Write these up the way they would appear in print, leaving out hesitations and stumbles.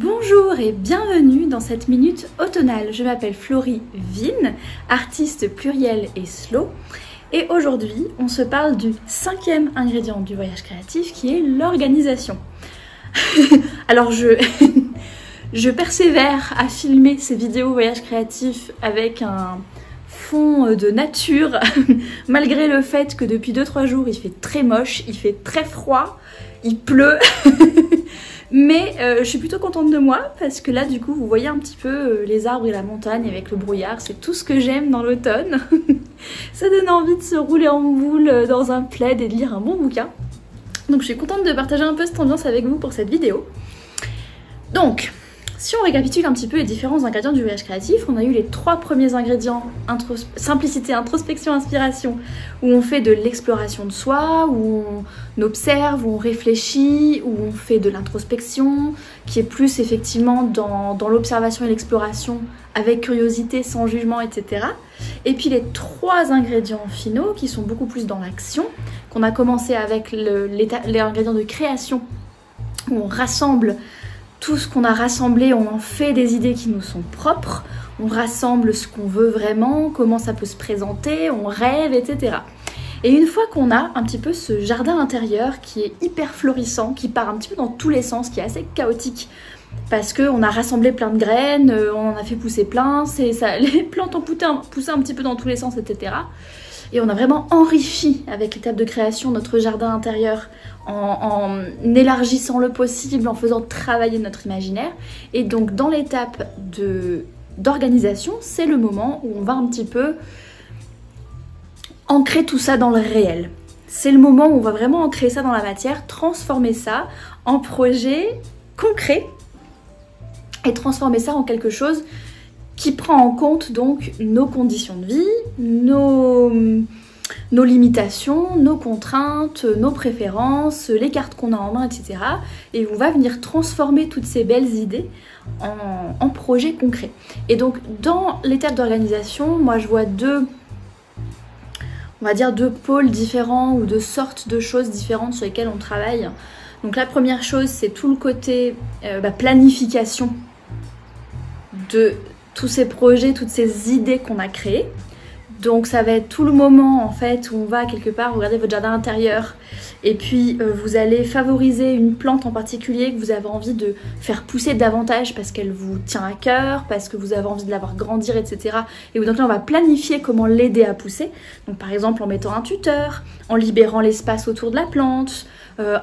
Bonjour et bienvenue dans cette minute automnale. Je m'appelle Florie Vine, artiste pluriel et slow. Et aujourd'hui, on se parle du 5e ingrédient du voyage créatif qui est l'organisation. Alors je persévère à filmer ces vidéos voyage créatif avec un fond de nature, malgré le fait que depuis 2-3 jours il fait très moche, il fait très froid, il pleut. Mais je suis plutôt contente de moi parce que là du coup vous voyez un petit peu les arbres et la montagne avec le brouillard, c'est tout ce que j'aime dans l'automne. Ça donne envie de se rouler en boule dans un plaid et de lire un bon bouquin. Donc je suis contente de partager un peu cette ambiance avec vous pour cette vidéo. Donc, si on récapitule un petit peu les différents ingrédients du voyage créatif, on a eu les 3 premiers ingrédients, simplicité, introspection, inspiration, où on fait de l'exploration de soi, où on observe, où on réfléchit, où on fait de l'introspection, qui est plus effectivement dans l'observation et l'exploration, avec curiosité, sans jugement, etc. Et puis les 3 ingrédients finaux, qui sont beaucoup plus dans l'action, qu'on a commencé avec les ingrédients de création, où on rassemble tout ce qu'on a rassemblé, on en fait des idées qui nous sont propres, on rassemble ce qu'on veut vraiment, comment ça peut se présenter, on rêve, etc. Et une fois qu'on a un petit peu ce jardin intérieur qui est hyper florissant, qui part un petit peu dans tous les sens, qui est assez chaotique, parce qu'on a rassemblé plein de graines, on en a fait pousser plein, les plantes ont poussé un petit peu dans tous les sens, etc. Et on a vraiment enrichi avec l'étape de création notre jardin intérieur en élargissant le possible, en faisant travailler notre imaginaire. Et donc dans l'étape d'organisation, c'est le moment où on va un petit peu ancrer tout ça dans le réel. C'est le moment où on va vraiment ancrer ça dans la matière, transformer ça en projet concret et transformer ça en quelque chose qui prend en compte donc nos conditions de vie, nos limitations, nos contraintes, nos préférences, les cartes qu'on a en main, etc. Et on va venir transformer toutes ces belles idées en projets concrets. Et donc dans l'étape d'organisation, moi je vois deux pôles différents ou 2 sortes de choses différentes sur lesquelles on travaille. Donc la première chose, c'est tout le côté planification de tous ces projets, toutes ces idées qu'on a créées. Donc ça va être tout le moment en fait où on va quelque part regarder votre jardin intérieur et puis vous allez favoriser une plante en particulier que vous avez envie de faire pousser davantage parce qu'elle vous tient à cœur, parce que vous avez envie de la voir grandir, etc. Et donc là on va planifier comment l'aider à pousser. Donc par exemple en mettant un tuteur, en libérant l'espace autour de la plante,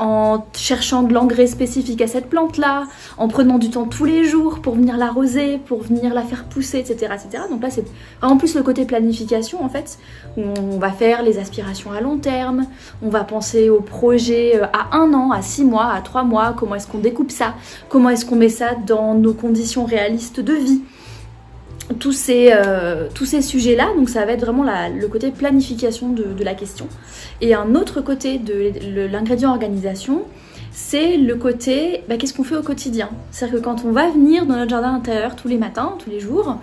en cherchant de l'engrais spécifique à cette plante-là, en prenant du temps tous les jours pour venir l'arroser, pour venir la faire pousser, etc. etc. Donc là, c'est en plus le côté planification, en fait, où on va faire les aspirations à long terme, on va penser au projet à 1 an, à 6 mois, à 3 mois, comment est-ce qu'on découpe ça, comment est-ce qu'on met ça dans nos conditions réalistes de vie. Tous ces sujets-là, donc ça va être vraiment le côté planification de la question. Et un autre côté de l'ingrédient organisation, c'est le côté, qu'est-ce qu'on fait au quotidien? C'est-à-dire que quand on va venir dans notre jardin intérieur tous les matins, tous les jours,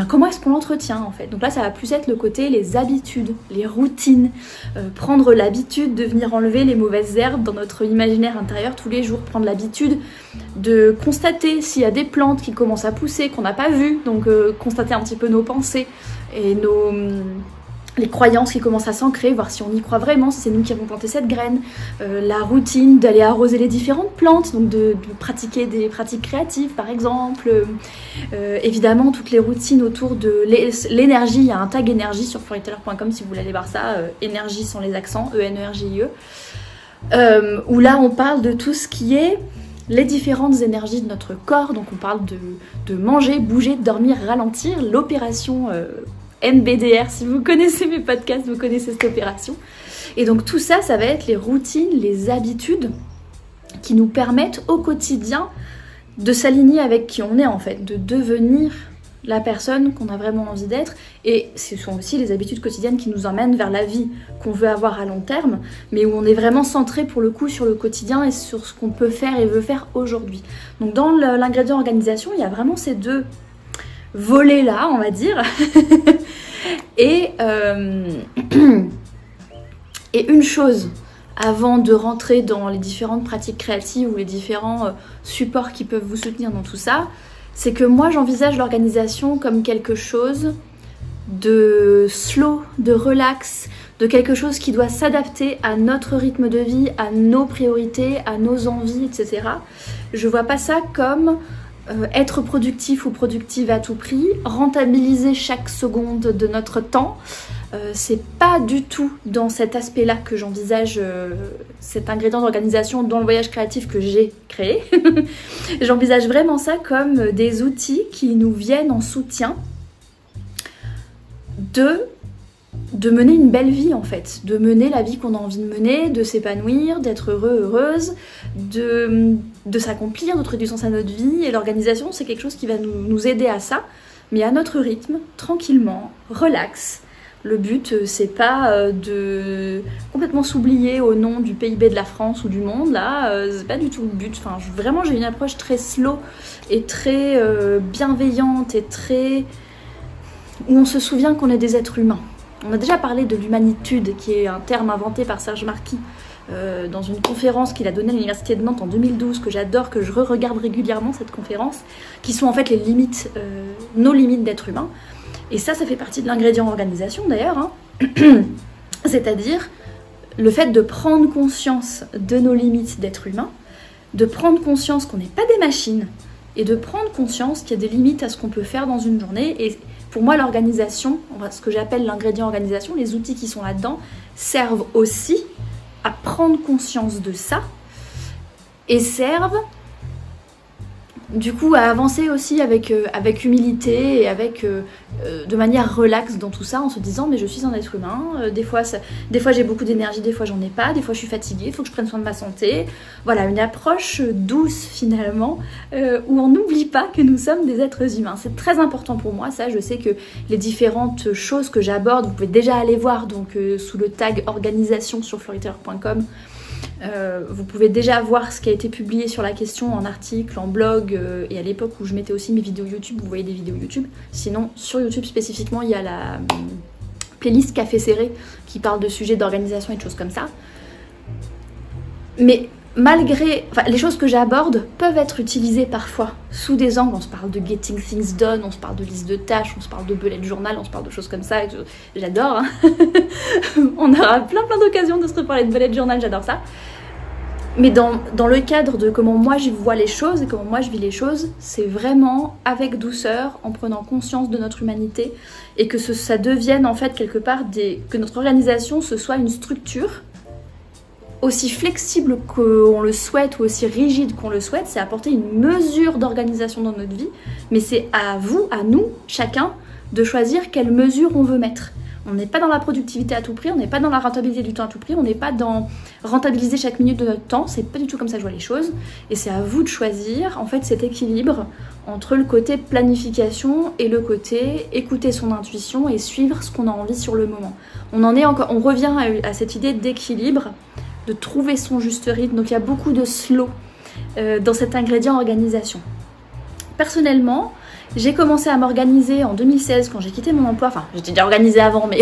comment est-ce qu'on l'entretient en fait? Donc là ça va plus être le côté les habitudes, les routines, prendre l'habitude de venir enlever les mauvaises herbes dans notre imaginaire intérieur tous les jours, prendre l'habitude de constater s'il y a des plantes qui commencent à pousser qu'on n'a pas vues, donc constater un petit peu nos pensées et les croyances qui commencent à s'ancrer, voir si on y croit vraiment, si c'est nous qui avons planté cette graine, la routine d'aller arroser les différentes plantes, donc de pratiquer des pratiques créatives par exemple, évidemment toutes les routines autour de l'énergie, il y a un tag énergie sur floritailer.com si vous voulez aller voir ça, énergie sans les accents, E-N-E-R-G-I-E, où là on parle de tout ce qui est les différentes énergies de notre corps, donc on parle de manger, bouger, dormir, ralentir, l'opération MBDR, si vous connaissez mes podcasts, vous connaissez cette opération. Et donc tout ça, ça va être les routines, les habitudes qui nous permettent au quotidien de s'aligner avec qui on est en fait, de devenir la personne qu'on a vraiment envie d'être. Et ce sont aussi les habitudes quotidiennes qui nous emmènent vers la vie qu'on veut avoir à long terme, mais où on est vraiment centré pour le coup sur le quotidien et sur ce qu'on peut faire et veut faire aujourd'hui. Donc dans l'ingrédient organisation, il y a vraiment ces 2 volets-là, on va dire. Et une chose avant de rentrer dans les différentes pratiques créatives ou les différents supports qui peuvent vous soutenir dans tout ça, c'est que moi j'envisage l'organisation comme quelque chose de slow, de relax, de quelque chose qui doit s'adapter à notre rythme de vie, à nos priorités, à nos envies, etc. Je vois pas ça comme être productif ou productive à tout prix, rentabiliser chaque seconde de notre temps. C'est pas du tout dans cet aspect-là que j'envisage cet ingrédient d'organisation dans le voyage créatif que j'ai créé. J'envisage vraiment ça comme des outils qui nous viennent en soutien de mener une belle vie en fait, de mener la vie qu'on a envie de mener, de s'épanouir, d'être heureux, heureuse, de s'accomplir, de trouver du sens à notre vie. Et l'organisation, c'est quelque chose qui va nous aider à ça, mais à notre rythme, tranquillement, relax. Le but, c'est pas de complètement s'oublier au nom du PIB de la France ou du monde, là, c'est pas du tout le but. Enfin, vraiment, j'ai une approche très slow et très bienveillante et très... où on se souvient qu'on est des êtres humains. On a déjà parlé de l'humanitude, qui est un terme inventé par Serge Marquis dans une conférence qu'il a donnée à l'Université de Nantes en 2012, que j'adore, que je re-regarde régulièrement, cette conférence, qui sont en fait les limites, nos limites d'être humain. Et ça fait partie de l'ingrédient organisation d'ailleurs, hein. C'est-à-dire le fait de prendre conscience de nos limites d'être humain, de prendre conscience qu'on n'est pas des machines, et de prendre conscience qu'il y a des limites à ce qu'on peut faire dans une journée. Et pour moi, l'organisation, ce que j'appelle l'ingrédient organisation, les outils qui sont là-dedans, servent aussi à prendre conscience de ça et servent du coup à avancer aussi avec humilité et de manière relaxe dans tout ça, en se disant mais je suis un être humain, des fois j'ai beaucoup d'énergie, des fois j'en ai pas, des fois je suis fatiguée, il faut que je prenne soin de ma santé. Voilà, une approche douce finalement, où on n'oublie pas que nous sommes des êtres humains. C'est très important pour moi, ça. Je sais que les différentes choses que j'aborde, vous pouvez déjà aller voir donc sous le tag organisation sur floriter.com. Vous pouvez déjà voir ce qui a été publié sur la question en article, en blog, et à l'époque où je mettais aussi mes vidéos YouTube, vous voyez des vidéos YouTube. Sinon, sur YouTube spécifiquement, il y a la playlist Café Serré qui parle de sujets d'organisation et de choses comme ça. Mais les choses que j'aborde peuvent être utilisées parfois sous des angles. On se parle de getting things done, on se parle de liste de tâches, on se parle de bullet journal, on se parle de choses comme ça. J'adore, hein. On aura plein d'occasions de se reparler de bullet journal, j'adore ça. Mais dans le cadre de comment moi je vois les choses et comment moi je vis les choses, c'est vraiment avec douceur, en prenant conscience de notre humanité, et que ça devienne en fait quelque part que notre organisation, ce soit une structure aussi flexible qu'on le souhaite ou aussi rigide qu'on le souhaite. C'est apporter une mesure d'organisation dans notre vie, mais c'est à vous, à nous, chacun, de choisir quelle mesure on veut mettre. On n'est pas dans la productivité à tout prix, on n'est pas dans la rentabilité du temps à tout prix, on n'est pas dans rentabiliser chaque minute de notre temps, c'est pas du tout comme ça que je vois les choses. Et c'est à vous de choisir en fait cet équilibre entre le côté planification et le côté écouter son intuition et suivre ce qu'on a envie sur le moment. On revient à cette idée d'équilibre, de trouver son juste rythme. Donc il y a beaucoup de slow dans cet ingrédient organisation. Personnellement, j'ai commencé à m'organiser en 2016 quand j'ai quitté mon emploi. Enfin, j'étais déjà organisée avant, mais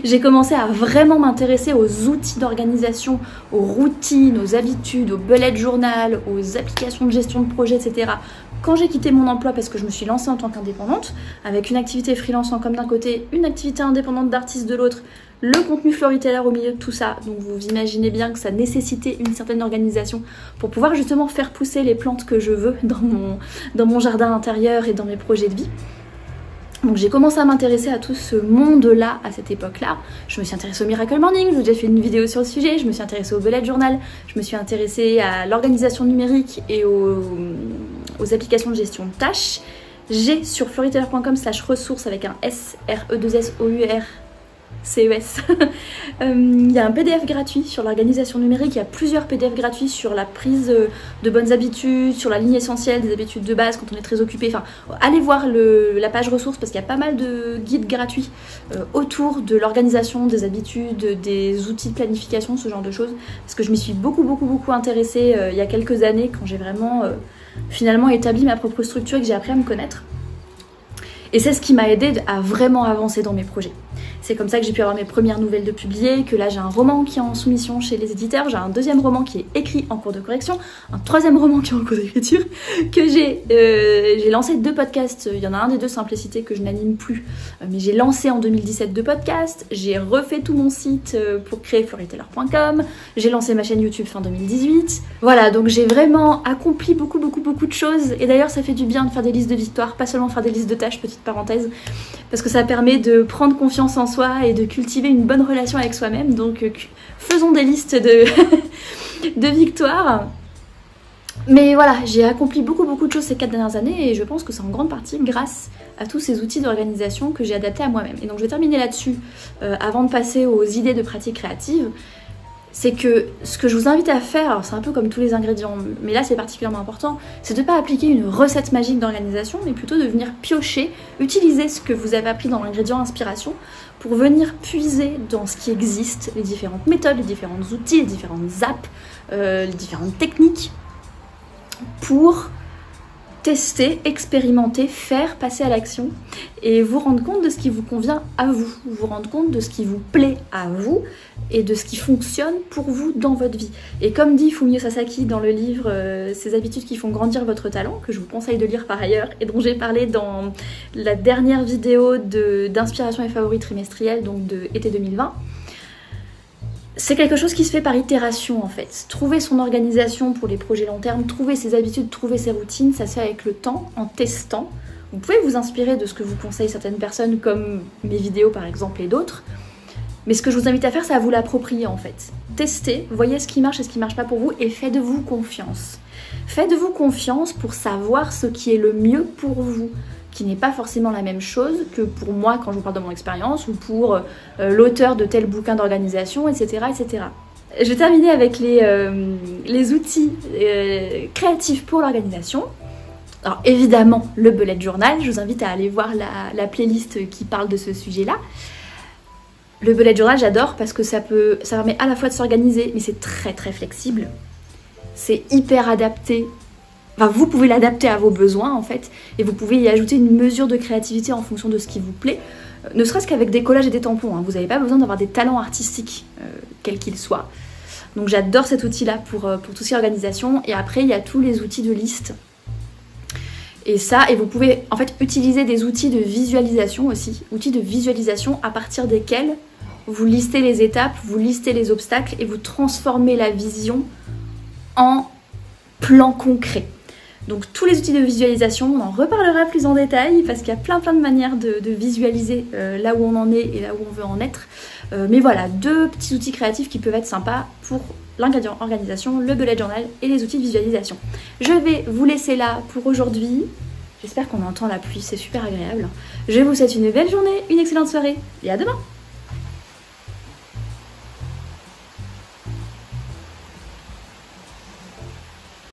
j'ai commencé à vraiment m'intéresser aux outils d'organisation, aux routines, aux habitudes, aux bullet journal, aux applications de gestion de projet, etc. Quand j'ai quitté mon emploi, parce que je me suis lancée en tant qu'indépendante, avec une activité freelance en com d'un côté, une activité indépendante d'artiste de l'autre, le contenu Floriteller au milieu de tout ça. Donc vous imaginez bien que ça nécessitait une certaine organisation pour pouvoir justement faire pousser les plantes que je veux dans mon jardin intérieur et dans mes projets de vie. Donc j'ai commencé à m'intéresser à tout ce monde-là à cette époque-là. Je me suis intéressée au Miracle Morning, j'ai déjà fait une vidéo sur le sujet, je me suis intéressée au bullet journal, je me suis intéressée à l'organisation numérique et aux applications de gestion de tâches. J'ai sur floriteller.com/ressources avec un S, R-E-2-S-O-U-R, CES. Il y a un PDF gratuit sur l'organisation numérique, il y a plusieurs PDF gratuits sur la prise de bonnes habitudes, sur la ligne essentielle des habitudes de base quand on est très occupé. Enfin, allez voir la page ressources parce qu'il y a pas mal de guides gratuits autour de l'organisation, des habitudes, des outils de planification, ce genre de choses. Parce que je m'y suis beaucoup intéressée il y a quelques années quand j'ai vraiment finalement établi ma propre structure et que j'ai appris à me connaître. Et c'est ce qui m'a aidé à vraiment avancer dans mes projets. C'est comme ça que j'ai pu avoir mes premières nouvelles de publier, que là j'ai un roman qui est en soumission chez les éditeurs, j'ai un deuxième roman qui est écrit en cours de correction, un troisième roman qui est en cours d'écriture, que j'ai lancé 2 podcasts, il y en a un des 2 Simplicité que je n'anime plus, mais j'ai lancé en 2017 2 podcasts, j'ai refait tout mon site pour créer floryteller.com, j'ai lancé ma chaîne YouTube fin 2018, voilà, donc j'ai vraiment accompli beaucoup de choses, et d'ailleurs ça fait du bien de faire des listes de victoires, pas seulement faire des listes de tâches, petite parenthèse, parce que ça permet de prendre confiance en soi et de cultiver une bonne relation avec soi-même. Donc faisons des listes de, de victoires. Mais voilà, j'ai accompli beaucoup de choses ces 4 dernières années et je pense que c'est en grande partie grâce à tous ces outils d'organisation que j'ai adaptés à moi-même. Et donc je vais terminer là-dessus avant de passer aux idées de pratiques créatives. C'est que ce que je vous invite à faire, alors c'est un peu comme tous les ingrédients, mais là c'est particulièrement important, c'est de ne pas appliquer une recette magique d'organisation, mais plutôt de venir piocher, utiliser ce que vous avez appris dans l'ingrédient inspiration pour venir puiser dans ce qui existe, les différentes méthodes, les différents outils, les différentes apps, les différentes techniques, pour tester, expérimenter, faire passer à l'action et vous rendre compte de ce qui vous convient à vous, vous rendre compte de ce qui vous plaît à vous et de ce qui fonctionne pour vous dans votre vie. Et comme dit Fumio Sasaki dans le livre Ces habitudes qui font grandir votre talent, que je vous conseille de lire par ailleurs et dont j'ai parlé dans la dernière vidéo d'inspiration et favoris trimestriels, donc de été 2020, c'est quelque chose qui se fait par itération en fait. Trouver son organisation pour les projets long terme, trouver ses habitudes, trouver ses routines, ça se fait avec le temps, en testant. Vous pouvez vous inspirer de ce que vous conseillent certaines personnes comme mes vidéos par exemple et d'autres. Mais ce que je vous invite à faire, c'est à vous l'approprier en fait. Testez, voyez ce qui marche et ce qui ne marche pas pour vous et faites-vous confiance. Faites-vous confiance pour savoir ce qui est le mieux pour vous, qui n'est pas forcément la même chose que pour moi quand je vous parle de mon expérience ou pour l'auteur de tel bouquin d'organisation, etc., etc. Je vais terminer avec les outils créatifs pour l'organisation. Alors évidemment, le bullet journal, je vous invite à aller voir la playlist qui parle de ce sujet-là. Le bullet journal, j'adore parce que ça permet à la fois de s'organiser, mais c'est très flexible. C'est hyper adapté. Enfin, vous pouvez l'adapter à vos besoins en fait, et vous pouvez y ajouter une mesure de créativité en fonction de ce qui vous plaît, ne serait-ce qu'avec des collages et des tampons, hein. Vous n'avez pas besoin d'avoir des talents artistiques, quels qu'ils soient. Donc j'adore cet outil-là pour tout ce qui est organisation, et après il y a tous les outils de liste. Et vous pouvez en fait utiliser des outils de visualisation aussi, outils de visualisation à partir desquels vous listez les étapes, vous listez les obstacles, et vous transformez la vision en plan concret. Donc tous les outils de visualisation, on en reparlera plus en détail parce qu'il y a plein de manières de visualiser là où on en est et là où on veut en être. Mais voilà, 2 petits outils créatifs qui peuvent être sympas pour l'ingrédient organisation, le bullet journal et les outils de visualisation. Je vais vous laisser là pour aujourd'hui. J'espère qu'on entend la pluie, c'est super agréable. Je vous souhaite une belle journée, une excellente soirée et à demain!